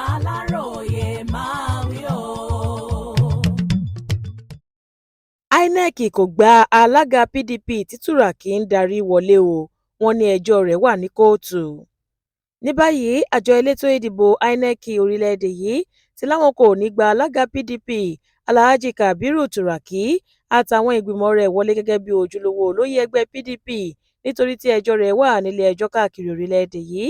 Aláròye máa wí o. INEC kò gba alága PDP tí Túràkì ń darí wọlé o, wọ́n ní ẹjọ́ rẹ̀ wà ní kóòtù. Ní báyìí àjọ elétò ìdìbò INEC orílẹ̀-èdè yìí ti láwọn kò ní gba alága PDP Alhaji Kabiru Túràkì àtàwọn ìgbìmọ̀ rẹ̀ wọlé gẹ́gẹ́ bí ojúlówó olóyè ẹgbẹ́ PDP nítorí tí ẹjọ́ rẹ̀ wà nílé ẹjọ́ káàkiri orílẹ̀-èdè yìí.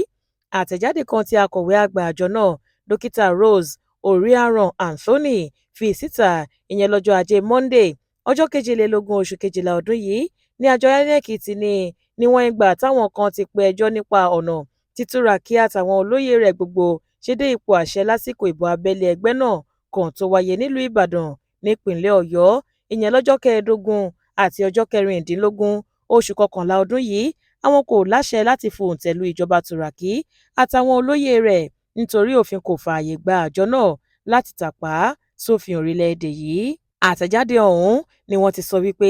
Àtẹ̀jáde kan tí akọ̀wé àgbà àjọ náà Dókítà Rose Oriaran Anthony fi síta ìyẹn lọ́jọ́ Ajé Monday ọjọ́ 22 oṣù kejìlá ọdún yìí ní àjọ INEC ti ní níwọ̀n ìgbà táwọn kan ti pe ẹjọ́ nípa ọ̀nà tí Túràkì àtàwọn olóyè rẹ̀ gbogbo ṣe dé ipò àṣẹ lásìkò ìbò abẹ́lé ẹgbẹ́ náà kan tó wáyé nílùú Ìbàdàn nípìnlẹ̀ Ọ̀yọ́ ìyẹn lọ́jọ́ 15 àti ọjọ́ 16 oṣù kọkànlá ọdún yìí àwọn kò láṣẹ láti fòǹtẹ̀lù ìjọba Túràkì àtàwọn olóyè rẹ̀ nítorí òfin kò fààyè gba àjọ náà láti tàpá sófin orílẹ̀-èdè yìí. Àtẹ̀jáde ọ̀hún ni wọ́n ti sọ wípé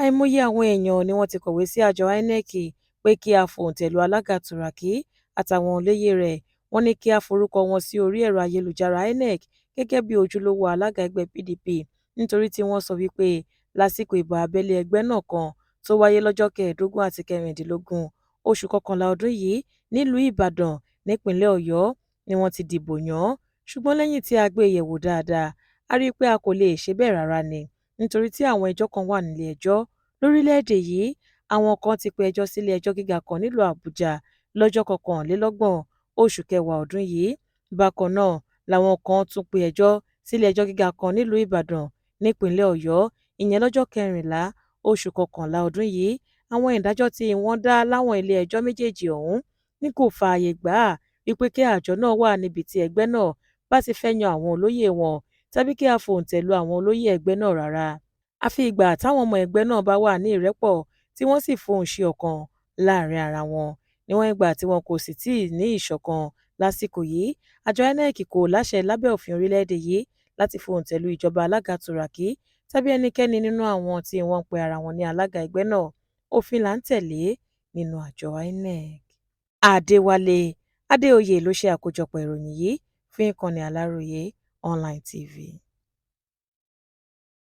àìmọye àwọn èèyàn ni wọ́n ti kọ̀wé sí àjọ INEC pé kí a fòǹtẹ̀lù alága Túràkì àtàwọn olóyè rẹ̀. Wọ́n ní kí a forúkọ wọn sí orí ẹ̀rọ ayélujára INEC gẹ́gẹ́ bí ojúlówó alága ẹgbẹ́ PDP nítorí tí wọ́n sọ wípé lásìkò ìbò abẹ́lé ẹgbẹ́ náà kan tó wáyé lọ́jọ́ 15 àti 16 oṣù kọkànlá ọdún yìí nílùú Ìbàdàn nípìnlẹ̀ Ọ̀yọ́ ni wọ́n ti dìbò yàn. Ṣùgbọ́n lẹ́yìn tí a gbé yẹ̀wò dáadáa a rí i pé a kò lè ṣe bẹ́ẹ̀ rárá ni nítorí tí àwọn ẹjọ́ kan wà nílé ẹjọ́ lórílẹ̀-èdè yìí. Àwọn kan ti pe ẹjọ́ sílé ẹjọ́ gíga kan nílùú Àbújá lọ́jọ́ 21 oṣù kẹwàá ọdún yìí. Bákan náà làwọn kan tún pe ẹjọ́ sílé ẹjọ́ gíga kan nílùú Ìbàdàn nípìnlẹ̀ Ọ̀yọ́ ìyẹn lọ́jọ́ 14 oṣù kọkànlá ọdún yìí. Àwọn ìdájọ́ tí wọ́n dá láwọn ilé ẹjọ́ méjèèjì ọ̀hún ní kò fààyè gbà á wípé kí àjọ náà wà níbi tí ẹgbẹ́ náà bá ti fẹ́ yan àwọn olóyè wọn tàbí kí a fòǹtẹ̀lù àwọn olóyè ẹgbẹ́ náà rárá. Àfi ìgbà táwọn ọmọ ẹgbẹ́ náà bá wà ní ìrẹ́pọ̀ tí wọ́n sì fohùn ṣe ọ̀kan láàrin ara wọn. Níwọ̀n ìgbà tí wọn kò sì tíì ní ìṣọ̀kan lásìkò yìí, àjọ INEC kò láṣẹ lábẹ́ òfin orílẹ̀-èdè yìí láti fòǹtẹ̀lù ìjọba alága Túràkì tàbí ẹnikẹ́ni nínú àwọn tí wọ́n pe ara wọn ní alága ẹgbẹ́ náà. Òfin là ń tẹ̀lé nínú àjọ INEC. Adéwálé Adéoyè ló ṣe àkójọpọ̀ ìròyìn yìí fún ìkànnì Aláròye Online TV.